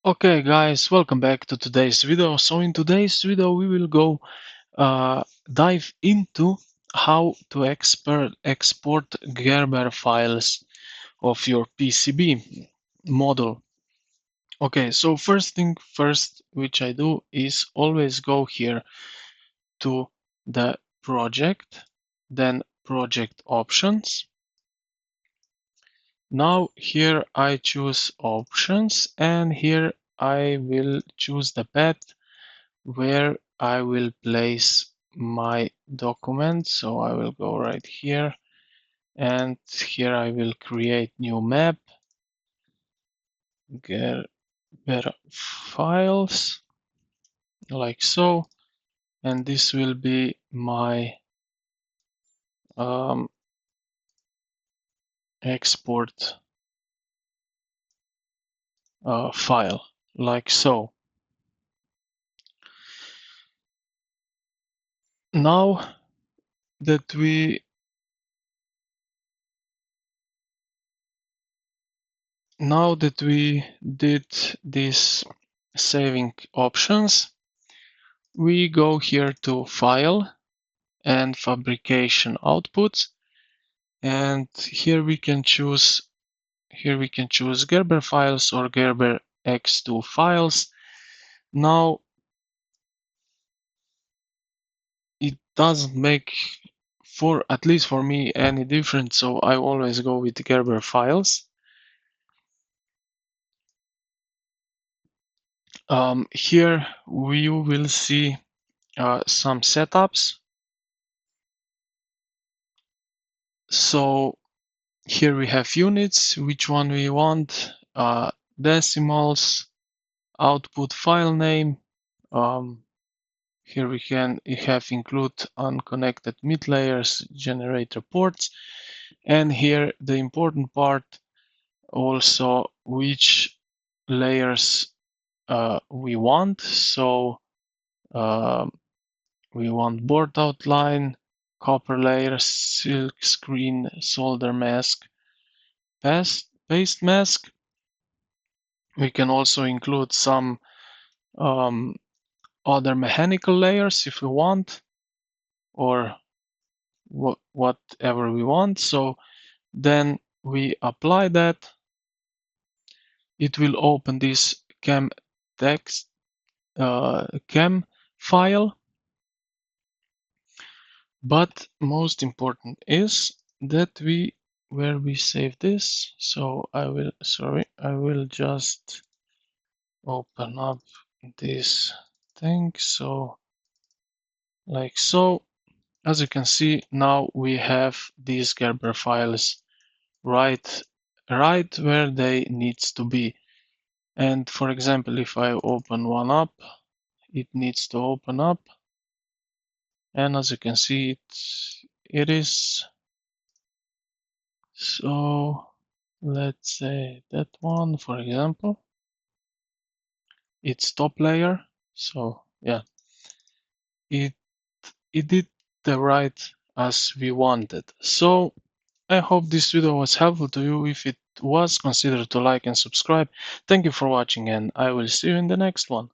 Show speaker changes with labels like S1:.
S1: Okay guys, welcome back to today's video. So in today's video we will go dive into how to export Gerber files of your PCB model. Okay, so first thing first which I do is always go here to the project, then project options. Now here I choose options and here I will choose the path where I will place my document. So I will go right here and here I will create new map, Gerber files, like so, and this will be my export file, like so. Now that we did these saving options, we go here to File and Fabrication Outputs, and here we can choose Gerber files or Gerber X2 files. Now it doesn't make, for at least for me, any difference, so I always go with Gerber files. Here we will see some setups. So here we have units, which one we want, decimals, output file name. Here we can have include unconnected mid layers, generator ports, and here the important part also which layers we want. So we want board outline, copper layer, silk screen, solder mask, paste mask. We can also include some other mechanical layers if we want, or whatever we want. So then we apply that. It will open this chem text chem file. But most important is that where we save this. So I will just open up this thing. So like so, as you can see, now we have these Gerber files right where they needs to be. And for example, if I open one up, it needs to open up, and as you can see, it is. So let's say that one, for example, it's top layer. So yeah, it did the right as we wanted. So I hope this video was helpful to you. If it was, consider to like and subscribe. Thank you for watching, and I will see you in the next one.